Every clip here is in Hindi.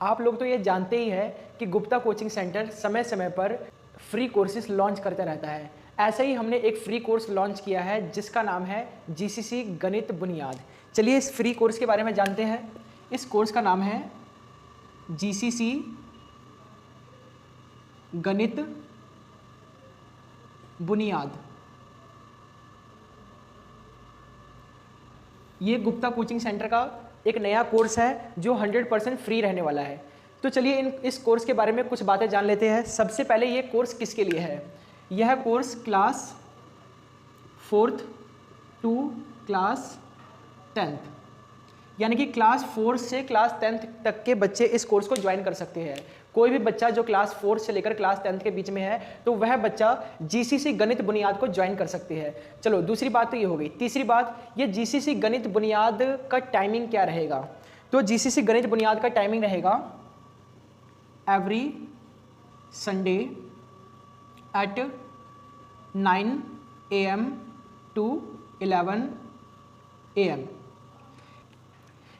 आप लोग तो ये जानते ही है कि गुप्ता कोचिंग सेंटर समय समय पर फ्री कोर्सेज लॉन्च करता रहता है। ऐसे ही हमने एक फ्री कोर्स लॉन्च किया है जिसका नाम है जीसीसी गणित बुनियाद। चलिए इस फ्री कोर्स के बारे में जानते हैं। इस कोर्स का नाम है जीसीसी गणित बुनियाद। ये गुप्ता कोचिंग सेंटर का एक नया कोर्स है जो 100% फ्री रहने वाला है। तो चलिए इस कोर्स के बारे में कुछ बातें जान लेते हैं। सबसे पहले ये कोर्स किसके लिए है? यह course class 4th to class 10th यानी कि क्लास 4 से क्लास 10th तक के बच्चे इस कोर्स को ज्वाइन कर सकते हैं। कोई भी बच्चा जो क्लास 4 से लेकर क्लास 10th के बीच में है तो वह बच्चा जीसीसी गणित बुनियाद को ज्वाइन कर सकते हैं। चलो दूसरी बात तो ये हो गई। तीसरी बात, ये जीसीसी गणित बुनियाद का टाइमिंग क्या रहेगा? तो जीसीसी गणित बुनियाद का टाइमिंग रहेगा every Sunday at 9 AM to 11 AM।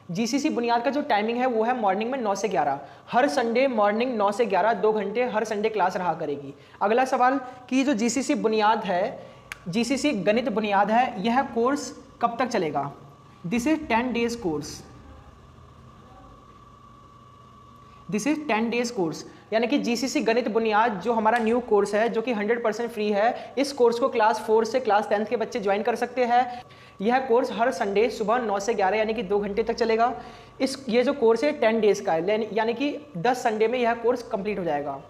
GCC Buniyaad का जो टाइमिंग है वो है मॉर्निंग में 9 से 11। हर संडे मॉर्निंग 9 से 11 2 घंटे हर संडे क्लास रहा करेगी। अगला सवाल कि जो जीसीसी बुनियाद है, जीसीसी गणित बुनियाद है, यह कोर्स कब तक चलेगा? This is 10 days course. This is 10 days course यानी कि जीसीसी गणित बुनियाद जो हमारा न्यू कोर्स है जो कि 100% फ्री है, इस कोर्स को क्लास 4 से क्लास 10th के बच्चे ज्वाइन कर सकते हैं। यह कोर्स हर संडे सुबह 9 से 11 यानी कि 2 घंटे तक चलेगा। ये जो कोर्स है 10 डेज का है यानी कि 10 संडे में यह कोर्स कंप्लीट हो जाएगा।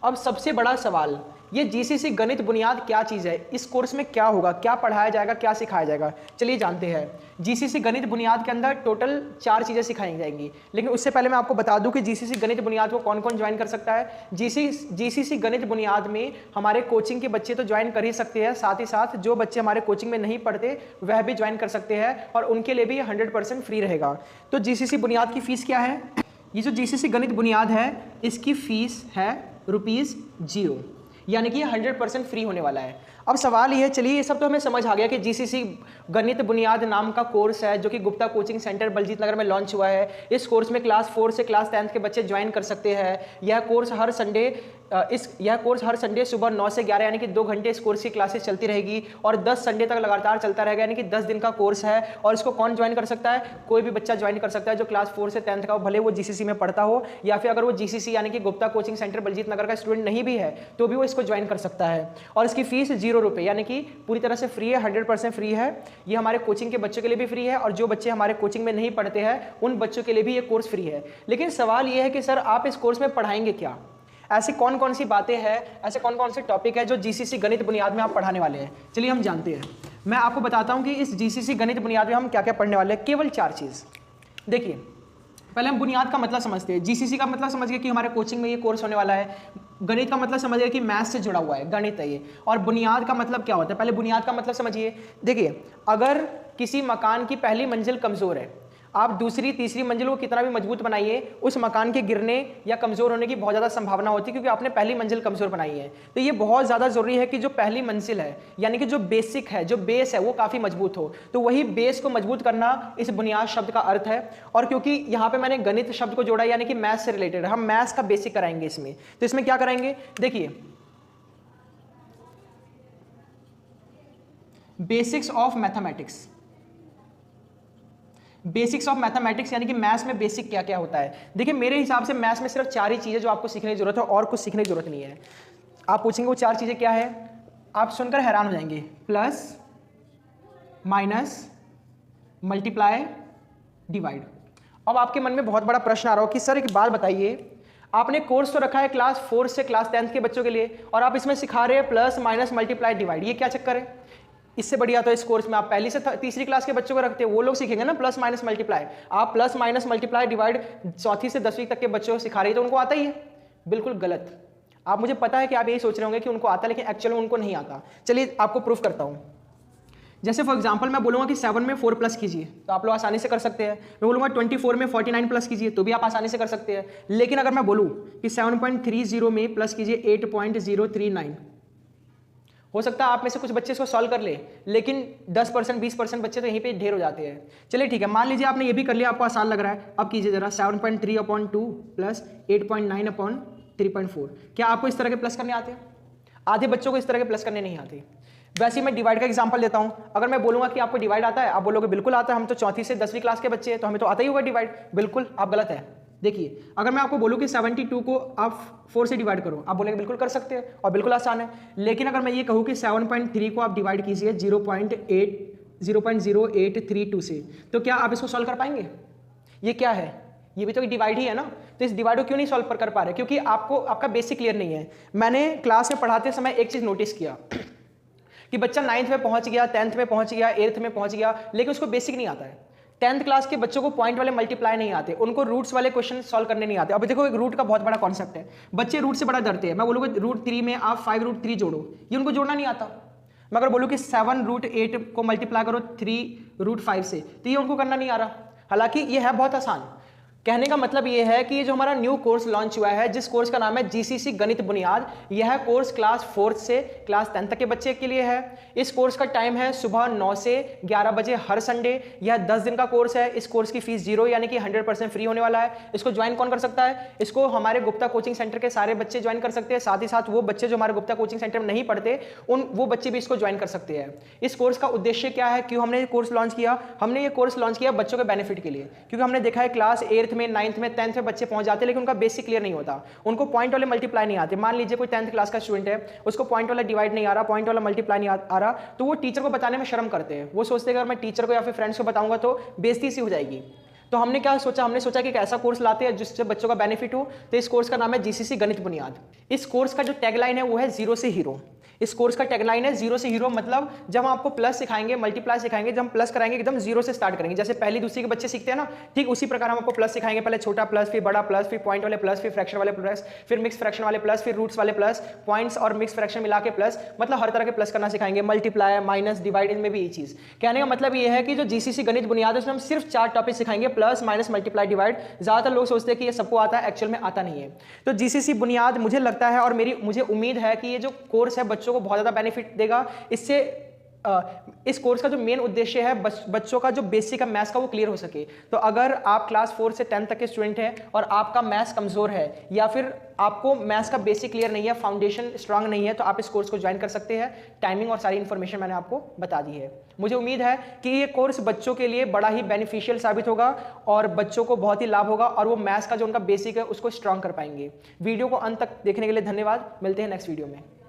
अब सबसे बड़ा सवाल, ये जीसीसी गणित बुनियाद क्या चीज़ है? इस कोर्स में क्या होगा, क्या पढ़ाया जाएगा, क्या सिखाया जाएगा? चलिए जानते हैं। जीसीसी गणित बुनियाद के अंदर टोटल 4 चीज़ें सिखाई जाएंगी, लेकिन उससे पहले मैं आपको बता दूं कि जीसीसी गणित बुनियाद को कौन कौन ज्वाइन कर सकता है। जीसीसी गणित बुनियाद में हमारे कोचिंग के बच्चे तो ज्वाइन कर ही सकते हैं, साथ ही साथ जो बच्चे हमारे कोचिंग में नहीं पढ़ते वह भी ज्वाइन कर सकते हैं और उनके लिए भी 100% फ्री रहेगा। तो जीसीसी बुनियाद की फ़ीस क्या है? ये जो जीसीसी गणित बुनियाद है इसकी फ़ीस है ₹0 यानी कि 100% फ्री होने वाला है। अब सवाल ये है, चलिए ये सब तो हमें समझ आ गया कि जीसीसी गणित बुनियाद नाम का कोर्स है जो कि गुप्ता कोचिंग सेंटर बलजीत नगर में लॉन्च हुआ है। इस कोर्स में क्लास 4 से क्लास 10th के बच्चे ज्वाइन कर सकते हैं। यह कोर्स हर संडे सुबह 9 से 11 यानी कि 2 घंटे इस कोर्स की क्लासेस चलती रहेगी और 10 संडे तक लगातार चलता रहेगा यानी कि 10 दिन का कोर्स है। और इसको कौन ज्वाइन कर सकता है? कोई भी बच्चा ज्वाइन कर सकता है जो क्लास 4 से 10th का हो, भले वो जीसीसी में पढ़ता हो या फिर अगर वो जीसीसी यानी कि गुप्ता कोचिंग सेंटर बलजीत नगर का स्टूडेंट नहीं भी है तो भी वो इसको ज्वाइन कर सकता है। और इसकी फीस ₹0 यानी कि पूरी तरह से फ्री है, 100% फ्री है। ये हमारे कोचिंग के बच्चों के लिए भी फ्री है और जो बच्चे हमारे कोचिंग में नहीं पढ़ते हैं उन बच्चों के लिए भी ये कोर्स फ्री है। लेकिन सवाल ये है कि सर आप इस कोर्स में पढ़ाएंगे क्या? ऐसी कौन कौन सी बातें हैं, ऐसे कौन कौन से टॉपिक है जो जीसीसी गणित बुनियाद में आप पढ़ाने वाले हैं? चलिए हम जानते हैं। मैं आपको बताता हूं कि इस जीसीसी गणित बुनियाद में हम क्या क्या पढ़ने वाले हैं। केवल 4 चीज़। देखिए पहले हम बुनियाद का मतलब समझते हैं। जीसीसी का मतलब समझ गए कि हमारे कोचिंग में ये कोर्स होने वाला है। गणित का मतलब समझिए कि मैथ्स से जुड़ा हुआ है, गणित है ये। और बुनियाद का मतलब क्या होता है? पहले बुनियाद का मतलब समझिए। देखिए अगर किसी मकान की पहली मंजिल कमज़ोर है, आप दूसरी तीसरी मंजिल को कितना भी मजबूत बनाइए, उस मकान के गिरने या कमज़ोर होने की बहुत ज़्यादा संभावना होती है क्योंकि आपने पहली मंजिल कमज़ोर बनाई है। तो ये बहुत ज़्यादा ज़रूरी है कि जो पहली मंजिल है यानी कि जो बेसिक है, जो बेस है वो काफ़ी मजबूत हो। तो वही बेस को मजबूत करना इस बुनियाद शब्द का अर्थ है। और क्योंकि यहाँ पर मैंने गणित शब्द को जोड़ा यानी कि मैथ्स से रिलेटेड, हम मैथ्स का बेसिक कराएंगे इसमें। तो इसमें क्या कराएंगे? देखिए basics of mathematics. Basics of mathematics यानी कि मैथ्स में बेसिक क्या क्या होता है। देखिए मेरे हिसाब से मैथ्स में सिर्फ 4 ही चीज़ें जो आपको सीखने की जरूरत है और कुछ सीखने की जरूरत नहीं है। आप पूछेंगे वो 4 चीज़ें क्या है, आप सुनकर हैरान हो जाएंगे। Plus, minus, multiply, divide. अब आपके मन में बहुत बड़ा प्रश्न आ रहा हो कि सर एक बात बताइए, आपने कोर्स तो रखा है क्लास 4 से क्लास 10th के बच्चों के लिए और आप इसमें सिखा रहे हैं प्लस, माइनस, मल्टीप्लाई, डिवाइड, ये क्या चक्कर है? इससे बढ़िया तो इस कोर्स में आप पहली से तीसरी क्लास के बच्चों को रखते हैं, वो लोग सीखेंगे ना प्लस माइनस मल्टीप्लाई। आप plus minus multiply divide 4th से 10वीं तक के बच्चों को सिखा रही है तो उनको आता ही है। बिल्कुल गलत। आप मुझे पता है कि आप यही सोच रहे होंगे कि उनको आता है लेकिन एक्चुअल में उनको नहीं आता। चलिए आपको प्रूफ करता हूँ। जैसे फॉर एग्जांपल मैं बोलूँगा कि 7 में 4 प्लस कीजिए तो आप लोग आसानी से कर सकते हैं। मैं बोलूँगा 24 में 49 प्लस कीजिए तो भी आप आसानी से कर सकते हैं। लेकिन अगर मैं बोलूँ कि 7.30 में प्लस कीजिए 8.039 हो सकता है आप में से कुछ बच्चे इसको सॉल्व कर ले, लेकिन 10% 20% बच्चे तो यहीं पे ढेर हो जाते हैं। चलिए ठीक है, मान लीजिए आपने ये भी कर लिया, आपको आसान लग रहा है। अब कीजिए जरा 7.3/2 प्लस 8.9/3.4। क्या आपको इस तरह के प्लस करने आते हैं? आधे बच्चों को इस तरह के प्लस करने नहीं आते। वैसे ही मैं डिवाइड का एग्जांपल देता हूं। अगर मैं बोलूंगा कि आपको डिवाइड आता है, आप बोलोगे बिल्कुल आता है, हम तो चौथी से 10वीं क्लास के बच्चे हैं, तो हमें तो आता ही होगा डिवाइड। बिल्कुल आप गलत है। देखिए, अगर मैं आपको बोलूं कि 72 को आप 4 से डिवाइड करो, आप बोलेंगे बिल्कुल कर सकते हैं और बिल्कुल आसान है। लेकिन अगर मैं ये कहूं कि 7.3 को आप डिवाइड कीजिए 0.0832 से, तो क्या आप इसको सॉल्व कर पाएंगे? ये क्या है? ये भी तो डिवाइड ही है ना। तो इस डिवाइड को क्यों नहीं सॉल्व कर पा रहे? क्योंकि आपको आपका बेसिक क्लियर नहीं है। मैंने क्लास में पढ़ाते समय एक चीज नोटिस किया कि बच्चा 9th में पहुंच गया, 10th में पहुंच गया, 8th में पहुंच गया, लेकिन उसको बेसिक नहीं आता है। 10th क्लास के बच्चों को पॉइंट वाले मल्टीप्लाई नहीं आते, उनको रूट्स वाले क्वेश्चन सॉल्व करने नहीं आते। अब देखो, एक रूट का बहुत बड़ा कॉन्सेप्ट है, बच्चे रूट से बड़ा डरते हैं। मैं बोलूँगा √3 में आप 5√3 जोड़ो, ये उनको जोड़ना नहीं आता। मैं अगर बोलूँ कि 7√8 को मल्टीप्लाई करो 3√5 से, तो ये उनको करना नहीं आ रहा। हालांकि ये है बहुत आसान। कहने का मतलब ये है कि ये जो हमारा न्यू कोर्स लॉन्च हुआ है, जिस कोर्स का नाम है जीसीसी गणित बुनियाद, यह कोर्स क्लास 4 से क्लास 10 तक के बच्चे के लिए है। इस कोर्स का टाइम है सुबह 9 से 11 बजे हर संडे। यह 10 दिन का कोर्स है। इस कोर्स की फीस 0 यानी कि 100% फ्री होने वाला है। इसको ज्वाइन कौन कर सकता है? इसको हमारे गुप्ता कोचिंग सेंटर के सारे बच्चे ज्वाइन कर सकते हैं। साथ ही साथ वो बच्चे जो हमारे गुप्ता कोचिंग सेंटर में नहीं पढ़ते, वो बच्चे भी इसको ज्वाइन कर सकते हैं। इस कोर्स का उद्देश्य क्या है? क्यों हमने ये कोर्स लॉन्च किया? हमने ये कोर्स लॉन्च किया बच्चों के बेनिफिट के लिए, क्योंकि हमने देखा है क्लास 8th में, 9th में, 10th में बच्चे पहुंच जाते हैं, लेकिन उनका बेसिक क्लियर नहीं होता। उनको पॉइंट वाले मल्टीप्लाई नहीं आते। मान लीजिए कोई 10th क्लास का स्टूडेंट है, उसको पॉइंट वाला डिवाइड नहीं आ रहा, पॉइंट वाला मल्टीप्लाई नहीं आ रहा, तो वो टीचर को बताने में शर्म करते हैं। वो सोचते हैं अगर मैं टीचर को या फिर फ्रेंड्स को बताऊंगा तो बेइज्जती सी हो जाएगी। तो हमने क्या सोचा? हमने सोचा कि एक ऐसा कोर्स लाते हैं जिससे बच्चों का बेनिफिट हो। तो इस कोर्स का नाम है जीसीसी गणित बुनियाद। इस कोर्स का जो टैगलाइन है वो है 0 से हीरो। इस कोर्स का टैगलाइन है 0 से हीरो, मतलब जब हम आपको प्लस सिखाएंगे, मल्टीप्लाई सिखाएंगे, जब हम प्लस कराएंगे एकदम 0 से स्टार्ट करेंगे। जैसे पहली दूसरी के बच्चे सीखते हैं ना, ठीक उसी प्रकार हम आपको प्लस सिखाएंगे। पहले छोटा प्लस, फिर बड़ा प्लस, फिर पॉइंट वाले प्लस, फिर फ्रैक्शन वाले प्लस, फिर मिक्स फ्रैक्शन वाले प्लस, फिर रूट्स वाले प्लस, पॉइंट्स और मिक्स फ्रैक्शन मिला के प्लस, मतलब हर तरह के प्लस करना सिखाएंगे। मल्टीप्लाई, माइनस, डिवाइड, इनमें भी ये चीज। कहने का मतलब ये है कि जो जीसीसी गणित बुनियाद है उसमें हम सिर्फ 4 टॉपिक सिखाएंगे, प्लस, माइनस, मल्टीप्लाई, डिवाइड। ज्यादातर लोग सोचते हैं कि ये सबको आता है, एक्चुअल में आता नहीं है। तो जीसीसी बुनियाद मुझे लगता है और मुझे उम्मीद है कि ये जो कोर्स है बच्चों को बहुत ज्यादा बेनिफिट देगा। इससे इस कोर्स का जो मेन उद्देश्य है बच्चों का जो बेसिक है मैथ्स का वो क्लियर हो सके। तो अगर आप क्लास 4 से 10 तक के स्टूडेंट हैं और आपका मैथ्स कमजोर है, या फिर आपको मैथ्स का बेसिक क्लियर नहीं है, फाउंडेशन स्ट्रांग नहीं है, तो आप इस कोर्स को ज्वाइन कर सकते हैं। टाइमिंग और सारी इंफॉर्मेशन मैंने आपको बता दी है। मुझे उम्मीद है कि ये कोर्स बच्चों के लिए बड़ा ही बेनिफिशियल साबित होगा और बच्चों को बहुत ही लाभ होगा और वो मैथ्स का जो उनका बेसिक है उसको स्ट्रांग कर पाएंगे। वीडियो को अंत तक देखने के लिए धन्यवाद। मिलते हैं नेक्स्ट वीडियो में।